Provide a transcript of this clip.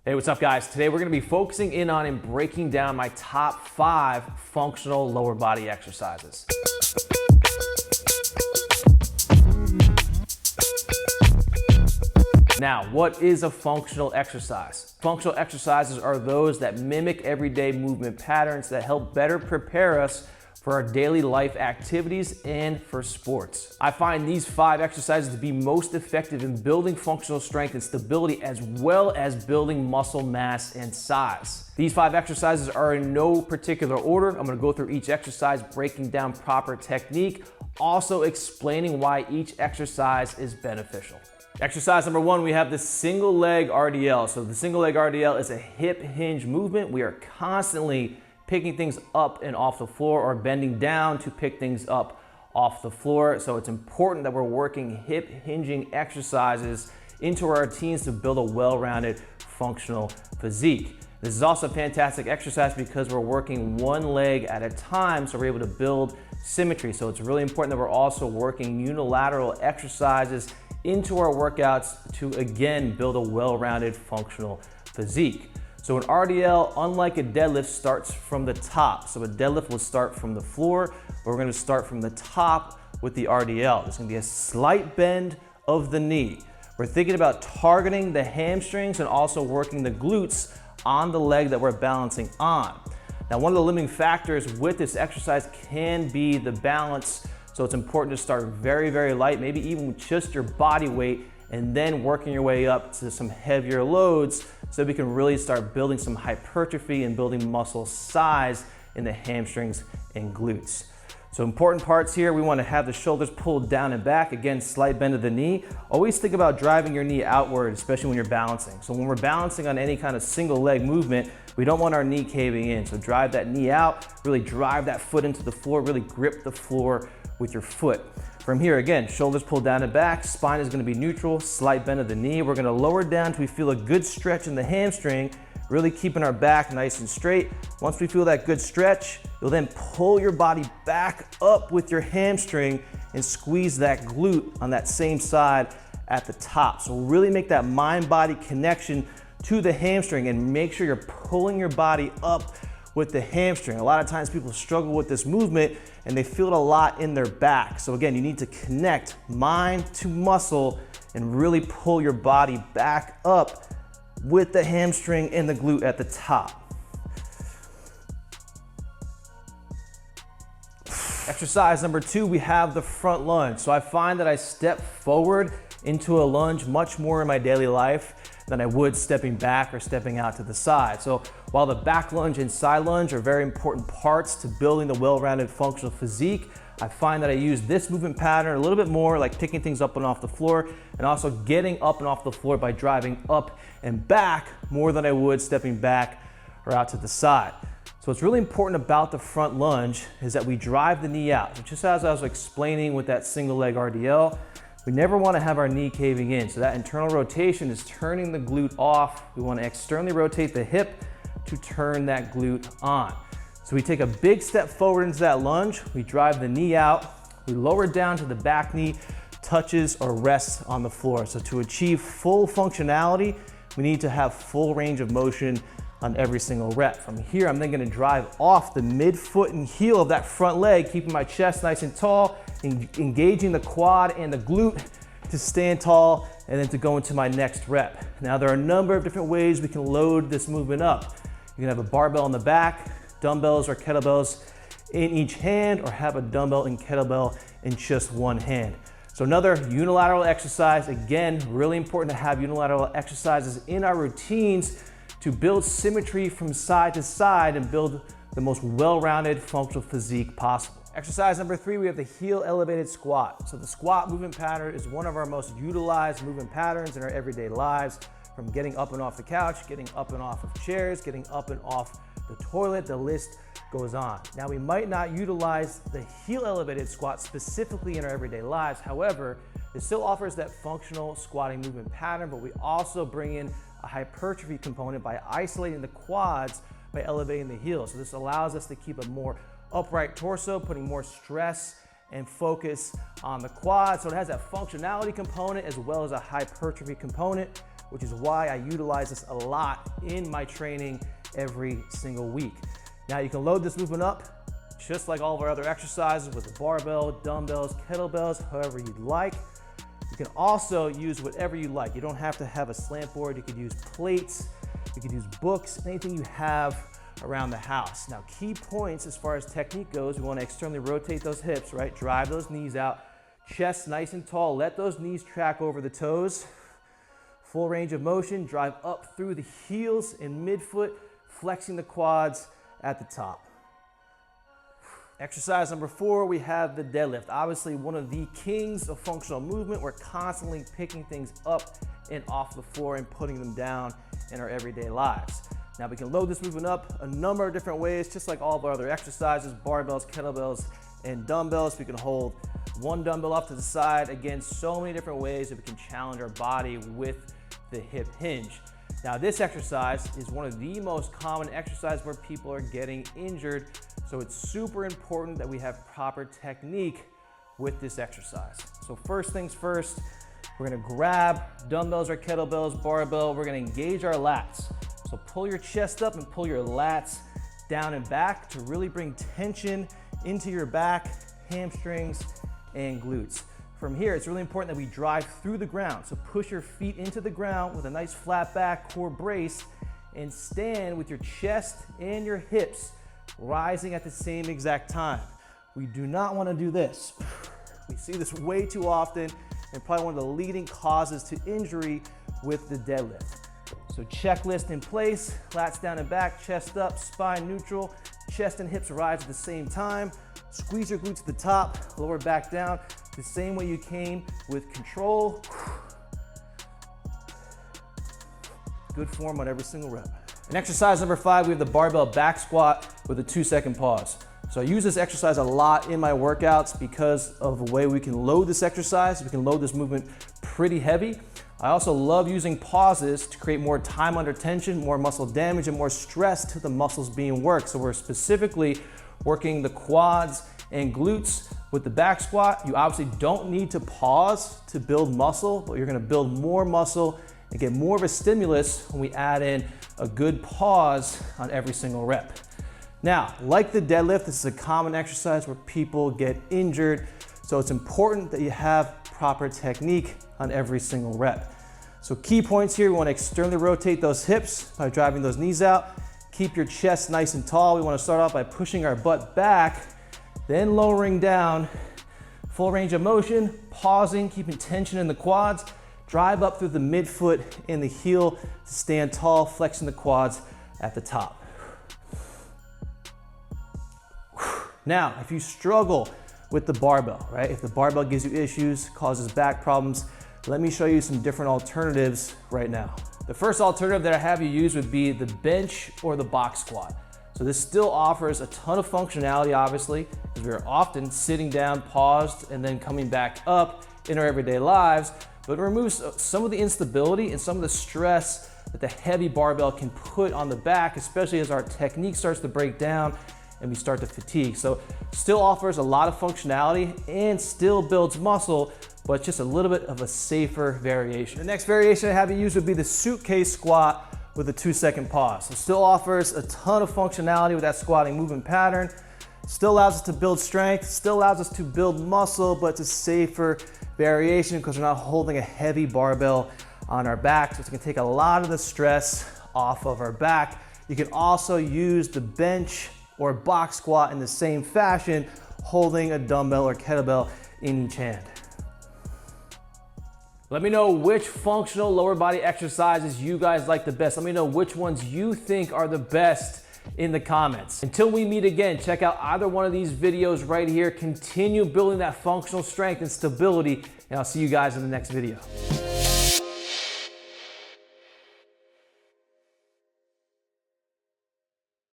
Hey, what's up guys? Today we're gonna be focusing in on and breaking down my top 5 functional lower body exercises. Now, what is a functional exercise? Functional exercises are those that mimic everyday movement patterns that help better prepare us for our daily life activities and for sports. I find these 5 exercises to be most effective in building functional strength and stability, as well as building muscle mass and size. These 5 exercises are in no particular order. I'm gonna go through each exercise, breaking down proper technique, also explaining why each exercise is beneficial. Exercise number 1, we have the single leg RDL. So the single leg RDL is a hip hinge movement. We are constantly picking things up and off the floor or bending down to pick things up off the floor. So it's important that we're working hip hinging exercises into our routines to build a well-rounded functional physique. This is also a fantastic exercise because we're working one leg at a time, so we're able to build symmetry. So it's really important that we're also working unilateral exercises into our workouts to, again, build a well-rounded functional physique. So an RDL, unlike a deadlift, starts from the top. So a deadlift will start from the floor, but we're gonna start from the top with the RDL. There's gonna be a slight bend of the knee. We're thinking about targeting the hamstrings and also working the glutes on the leg that we're balancing on. Now, one of the limiting factors with this exercise can be the balance. So it's important to start very, very light, maybe even with just your body weight, and then working your way up to some heavier loads so we can really start building some hypertrophy and building muscle size in the hamstrings and glutes. So important parts here, we want to have the shoulders pulled down and back. Again, slight bend of the knee. Always think about driving your knee outward, especially when you're balancing. So when we're balancing on any kind of single leg movement, we don't want our knee caving in. So drive that knee out, really drive that foot into the floor, really grip the floor with your foot. From here, again, shoulders pulled down and back, spine is gonna be neutral, slight bend of the knee. We're gonna lower down until we feel a good stretch in the hamstring, really keeping our back nice and straight. Once we feel that good stretch, you'll then pull your body back up with your hamstring and squeeze that glute on that same side at the top. So really make that mind-body connection to the hamstring and make sure you're pulling your body up with the hamstring. A lot of times people struggle with this movement and they feel it a lot in their back. So again, you need to connect mind to muscle and really pull your body back up with the hamstring and the glute at the top. Exercise number 2, we have the front lunge. So I find that I step forward into a lunge much more in my daily life than I would stepping back or stepping out to the side. So while the back lunge and side lunge are very important parts to building the well-rounded functional physique, I find that I use this movement pattern a little bit more, like picking things up and off the floor, and also getting up and off the floor by driving up and back more than I would stepping back or out to the side. So what's really important about the front lunge is that we drive the knee out. So just as I was explaining with that single leg RDL, we never want to have our knee caving in. So that internal rotation is turning the glute off. We want to externally rotate the hip to turn that glute on. So we take a big step forward into that lunge. We drive the knee out. We lower down to the back knee touches or rests on the floor. So to achieve full functionality, we need to have full range of motion on every single rep. From here, I'm then gonna drive off the midfoot and heel of that front leg, keeping my chest nice and tall, engaging the quad and the glute to stand tall and then to go into my next rep. Now, there are a number of different ways we can load this movement up. You can have a barbell in the back, dumbbells or kettlebells in each hand, or have a dumbbell and kettlebell in just one hand. So another unilateral exercise. Again, really important to have unilateral exercises in our routines to build symmetry from side to side and build the most well-rounded functional physique possible. Exercise number 3, we have the heel elevated squat. So the squat movement pattern is one of our most utilized movement patterns in our everyday lives, from getting up and off the couch, getting up and off of chairs, getting up and off the toilet, the list goes on. Now, we might not utilize the heel elevated squat specifically in our everyday lives. However, it still offers that functional squatting movement pattern, but we also bring in a hypertrophy component by isolating the quads by elevating the heels. So this allows us to keep a more upright torso, putting more stress and focus on the quad. So it has that functionality component as well as a hypertrophy component. which is why I utilize this a lot in my training every single week. Now you can load this movement up just like all of our other exercises with a barbell, dumbbells, kettlebells, however you'd like. You can also use whatever you like. You don't have to have a slant board. You could use plates, you could use books, anything you have around the house. Now, key points as far as technique goes, we want to externally rotate those hips, right? Drive those knees out, chest nice and tall. Let those knees track over the toes. Full range of motion, drive up through the heels and midfoot, flexing the quads at the top. Exercise number 4, we have the deadlift. Obviously, one of the kings of functional movement. We're constantly picking things up and off the floor and putting them down in our everyday lives. Now, we can load this movement up a number of different ways, just like all of our other exercises, barbells, kettlebells, and dumbbells. We can hold one dumbbell off to the side. Again, so many different ways that we can challenge our body with the hip hinge. Now, this exercise is one of the most common exercises where people are getting injured. So it's super important that we have proper technique with this exercise. So first things first, we're gonna grab dumbbells or kettlebells, barbell. We're gonna engage our lats. So pull your chest up and pull your lats down and back to really bring tension into your back, hamstrings, and glutes. From here, it's really important that we drive through the ground. So push your feet into the ground with a nice flat back, core brace, and stand with your chest and your hips rising at the same exact time. We do not want to do this. We see this way too often and probably one of the leading causes to injury with the deadlift. So checklist in place, lats down and back, chest up, spine neutral, chest and hips rise at the same time. Squeeze your glutes to the top, lower back down, the same way you came with control. Good form on every single rep. In exercise number 5, we have the barbell back squat with a 2-second pause. So I use this exercise a lot in my workouts because of the way we can load this exercise. We can load this movement pretty heavy. I also love using pauses to create more time under tension, more muscle damage, and more stress to the muscles being worked. So we're specifically working the quads and glutes with the back squat. You obviously don't need to pause to build muscle, but you're gonna build more muscle and get more of a stimulus when we add in a good pause on every single rep. Now, like the deadlift, this is a common exercise where people get injured, so it's important that you have proper technique on every single rep. So key points here, we want to externally rotate those hips by driving those knees out. Keep your chest nice and tall. We want to start off by pushing our butt back, then lowering down. Full range of motion, pausing, keeping tension in the quads. Drive up through the midfoot and the heel to stand tall, flexing the quads at the top. Now, if you struggle with the barbell, right? If the barbell gives you issues, causes back problems, let me show you some different alternatives right now. The first alternative that I have you use would be the bench or the box squat. So this still offers a ton of functionality, obviously, because we're often sitting down, paused, and then coming back up in our everyday lives, but it removes some of the instability and some of the stress that the heavy barbell can put on the back, especially as our technique starts to break down and we start to fatigue. So still offers a lot of functionality and still builds muscle, but just a little bit of a safer variation. The next variation I have you use would be the suitcase squat with a 2-second pause. So still offers a ton of functionality with that squatting movement pattern. Still allows us to build strength, still allows us to build muscle, but it's a safer variation because we're not holding a heavy barbell on our back. So it's gonna take a lot of the stress off of our back. You can also use the bench or box squat in the same fashion, holding a dumbbell or kettlebell in each hand. Let me know which functional lower body exercises you guys like the best. Let me know which ones you think are the best in the comments. Until we meet again, check out either one of these videos right here. Continue building that functional strength and stability, and I'll see you guys in the next video.